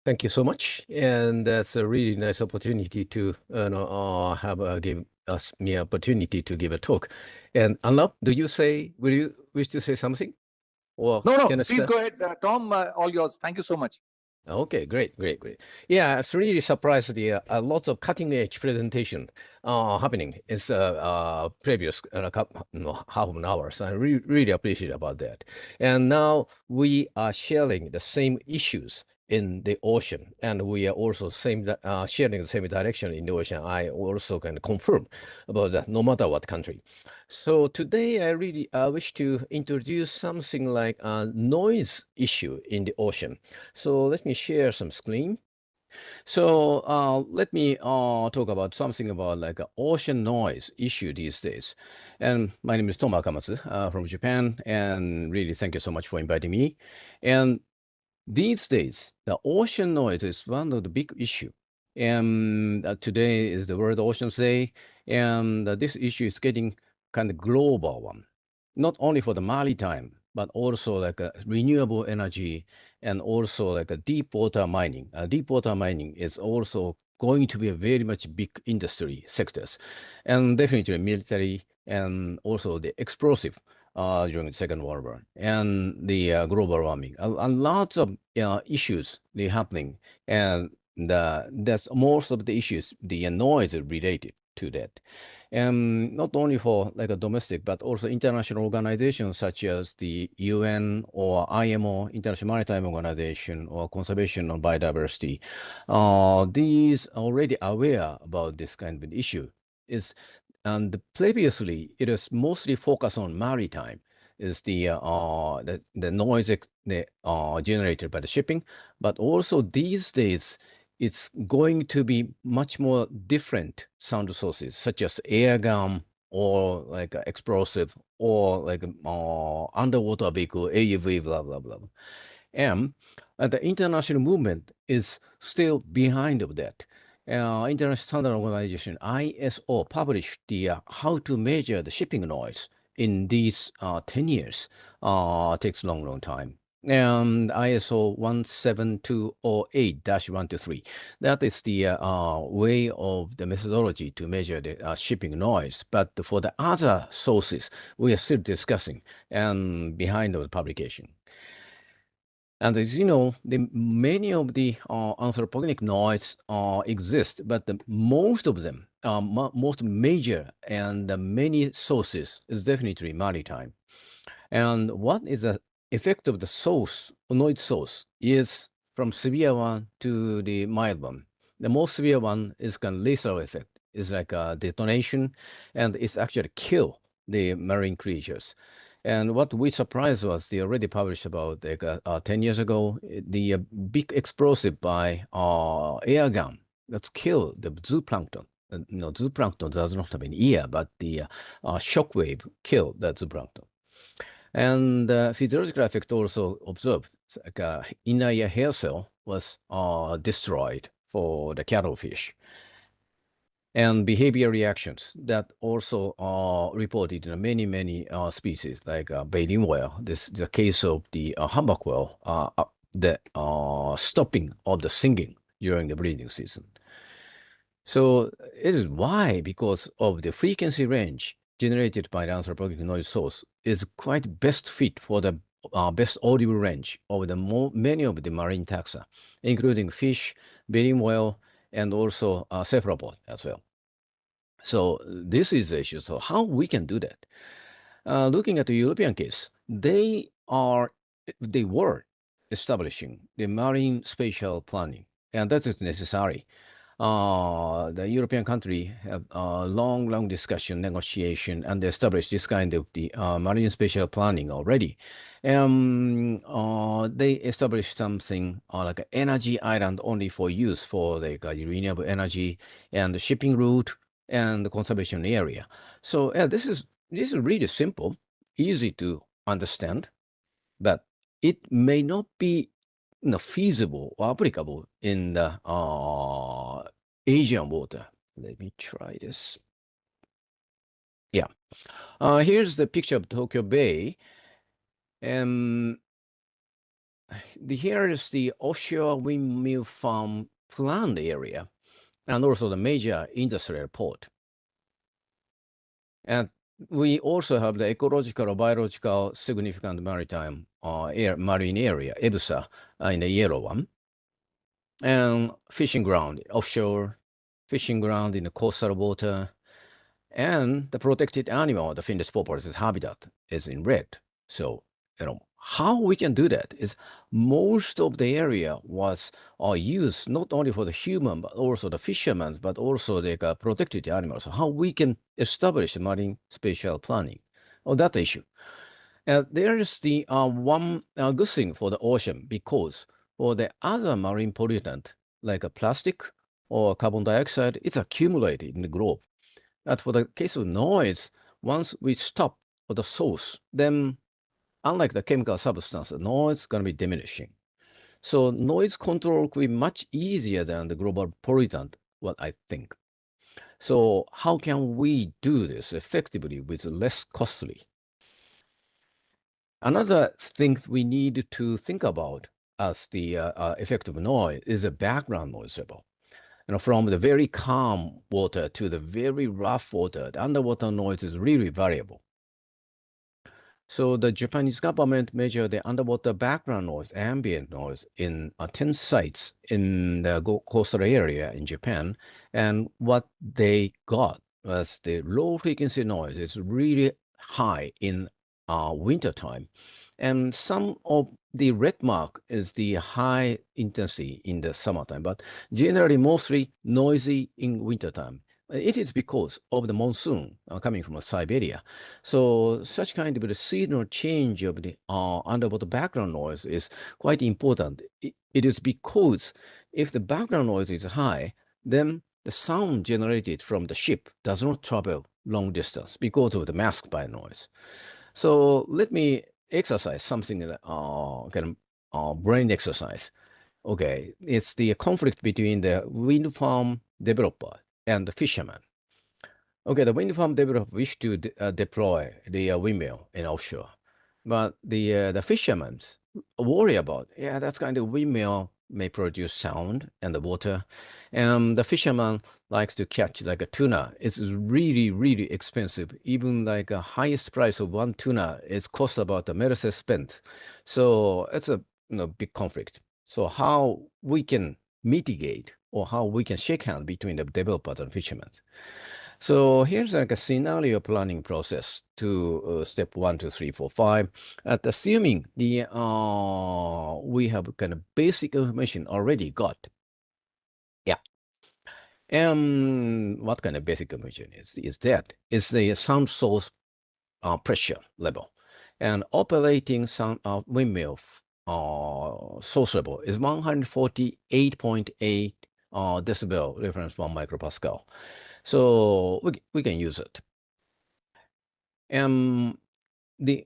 Thank you so much, and that's a really nice opportunity to give us me opportunity to give a talk. And Anna, will you wish to say something, or No, no, can I please start? go ahead. Tom, all yours. Thank you so much. Okay, great. Yeah, I was really surprised lots of cutting edge presentation happening in previous half an hour. So I really appreciate about that. And now we are sharing the same issues in the ocean, and we are also sharing the same direction in the ocean. I also can confirm about that, no matter what country. So today I really wish to introduce something like a noise issue in the ocean. So let me share some screen. So let me talk about something about like a ocean noise issue these days. And my name is Akamatsu from Japan, and really thank you so much for inviting me. And these days, the ocean noise is one of the big issue. And today is the World Oceans Day, and this issue is getting kind of global one, not only for the maritime, but also like a renewable energy and also like a deep water mining. Deep water mining is also going to be a very much big industry sectors, and definitely military and also the explosive during the Second World War and the global warming. A lot of issues they happening, and that's most of the issues. The noise is related to that, and not only for like a domestic, but also international organizations such as the UN or IMO, International Maritime Organization, or Conservation of Biodiversity. These are already aware about this kind of issue. Is and previously, it was mostly focused on maritime, is the noise generated by the shipping, but also these days, it's going to be much more different sound sources, such as air gun or like explosive or like underwater vehicle, AUV, blah, blah, blah. And the international movement is still behind of that. International Standard Organization, ISO, published the how to measure the shipping noise in these 10 years. Takes a long time. And ISO 17208-123. That is the way of the methodology to measure the shipping noise. But for the other sources, we are still discussing and behind of the publication. And as you know, many of the anthropogenic noise exist, but most of them, most major and many sources is definitely maritime. And what is the effect of the source, noise source, is from severe one to the mild one. The most severe one is kind of lethal effect. It's like a detonation, and it's actually kill the marine creatures. And what we surprised was they already published about like 10 years ago, the big explosive by air gun that's killed the zooplankton. No, zooplankton does not have an ear, but the shock wave killed that zooplankton. And physiological effect also observed. Like inner ear hair cell was destroyed for the cattlefish. And behavior reactions that also are reported in many species, like baleen whale. This is the case of the humpback whale, the stopping of the singing during the breeding season. So it is why, because of the frequency range generated by the anthropogenic noise source, is quite best fit for the best audible range of the many of the marine taxa, including fish, baleen whale, and also cephalopod as well. So this is the issue. So how we can do that? Looking at the European case, they were establishing the marine spatial planning, and that is necessary. The European country have long discussion, negotiation, and established this kind of the marine spatial planning already. They established something like an energy island only for use for like renewable energy and the shipping route and the conservation area. So yeah, this is really simple, easy to understand, but it may not be feasible or applicable in the Asian water. Let me try this. Yeah. Here's the picture of Tokyo Bay. Um, here is the offshore windmill farm planned area, and also the major industrial port. And we also have the ecological or biological significant maritime marine area, EBSA, in the yellow one, and fishing ground offshore, fishing ground in the coastal water, and the protected animal, the Finnish populated habitat, is in red. So, how we can do that is most of the area was used not only for the human, but also the fishermen, but also the protected animals. So how we can establish marine spatial planning on that issue. There is the one good thing for the ocean, because for the other marine pollutant, like a plastic or carbon dioxide, it's accumulated in the globe. But for the case of noise, once we stop at the source, then unlike the chemical substance, the noise is going to be diminishing. So noise control could be much easier than the global pollutant, what I think. So how can we do this effectively with less costly? Another thing we need to think about as the effect of noise is a background noise level. From the very calm water to the very rough water, the underwater noise is really variable. So the Japanese government measured the underwater background noise, ambient noise, in 10 sites in the coastal area in Japan. And what they got was the low frequency noise is really high in wintertime. And some of the red mark is the high intensity in the summertime, but generally mostly noisy in wintertime. It is because of the monsoon coming from Siberia. So such kind of the seasonal change of the underwater background noise is quite important. It is because if the background noise is high, then the sound generated from the ship does not travel long distance because of the masked by noise. So let me exercise something that kind of brain exercise. Okay, it's the conflict between the wind farm developer and the fisherman. Okay, the wind farm developer wish to deploy the windmill in offshore, but the fishermen worry about, yeah, that's kind of windmill may produce sound and the water, and the fisherman likes to catch like a tuna. It's really, really expensive. Even like a highest price of one tuna, it's cost about a Mercedes spent. So it's a big conflict. So how we can mitigate or how we can shake hand between the developer and fishermen. So here's like a scenario planning process to step 1, 2, 3, 4, 5. Assuming the we have kind of basic information already got. Yeah. And what kind of basic information is that? It's the sound source pressure level. And operating sound windmill source level is 148.8 decibel reference 1 micropascal. So we can use it.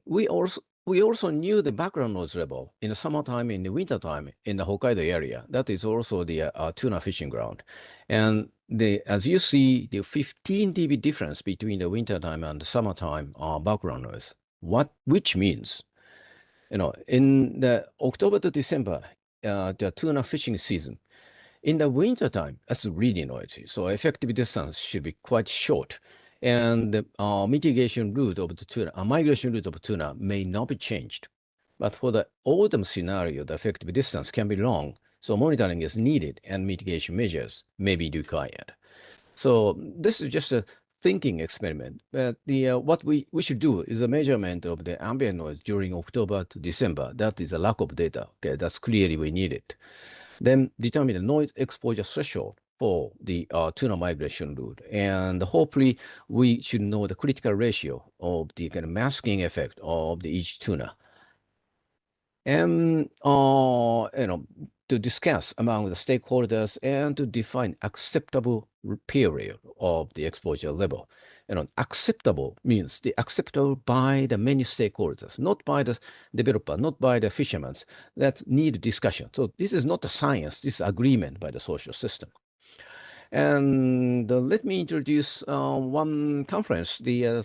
We also knew the background noise level in the summertime, in the wintertime, in the Hokkaido area. That is also the tuna fishing ground. And as you see, the 15 dB difference between the wintertime and the summertime background noise, which means, in the October to December, the tuna fishing season, in the wintertime, that's really noisy. So effective distance should be quite short. And the mitigation route of the tuna, migration route of tuna may not be changed. But for the autumn scenario, the effective distance can be long. So monitoring is needed and mitigation measures may be required. So this is just a thinking experiment. But what we should do is a measurement of the ambient noise during October to December. That is a lack of data. Okay, that's clearly we need it. Then determine the noise exposure threshold for the tuna migration route. And hopefully we should know the critical ratio of the kind of masking effect of each tuna. And to discuss among the stakeholders and to define acceptable period of the exposure level. Acceptable means the acceptable by the many stakeholders, not by the developer, not by the fishermen. That need discussion. So this is not a science, this is agreement by the social system. And let me introduce one conference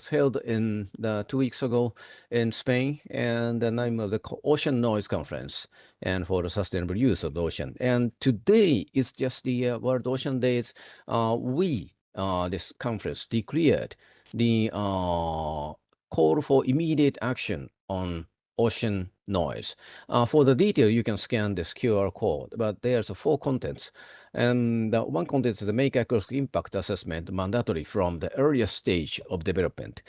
held in 2 weeks ago in Spain, and the name of the Ocean Noise Conference, and for the sustainable use of the ocean. And today is just the World Ocean Days. This conference declared the call for immediate action on ocean noise. For the detail, you can scan this QR code, but there's 4 contents. And one content is the make ecological impact assessment mandatory from the earliest stage of development,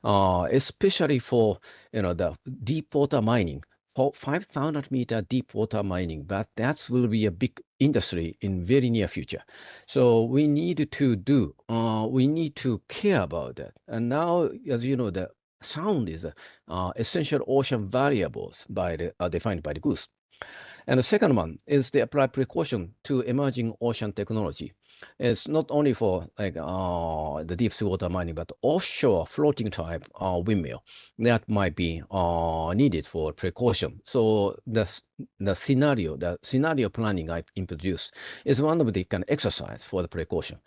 especially for the deep water mining. For 5,000-meter deep water mining, but that will be a big industry in very near future. So we need to care about that. And now, as you know, the sound is essential ocean variables defined by the goose. And the second one is the apply precaution to emerging ocean technology. It's not only for the deep sea water mining, but offshore floating type windmill that might be needed for precaution. So the scenario planning I introduced is one of the kind of exercise for the precaution.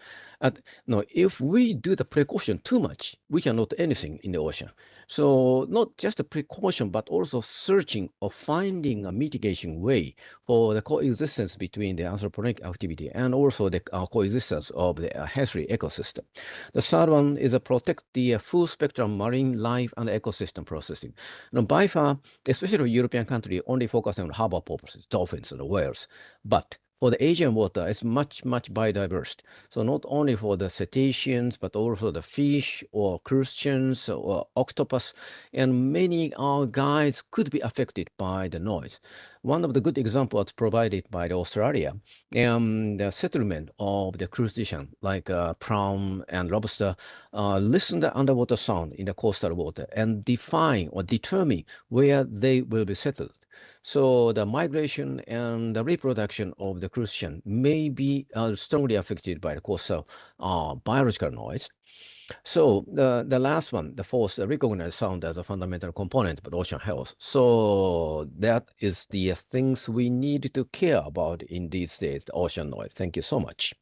If we do the precaution too much, we cannot do anything in the ocean. So not just a precaution, but also searching or finding a mitigation way for the coexistence between the anthropogenic activity and also the coexistence of the healthy ecosystem. The third one is protect the full spectrum marine life and ecosystem processing. By far, especially European country, only focusing on harbor purposes, dolphins and whales, but for the Asian water, it's much biodiverse. So not only for the cetaceans, but also the fish or crustaceans or octopus, and many guides could be affected by the noise. One of the good examples provided by Australia, the settlement of the crustacean like prawn and lobster, listen to underwater sound in the coastal water and define or determine where they will be settled. So the migration and the reproduction of the crustacean may be strongly affected by the coastal biological noise. So the last one, the fourth, recognize sound as a fundamental component of ocean health. So that is the things we need to care about in these days, the ocean noise. Thank you so much.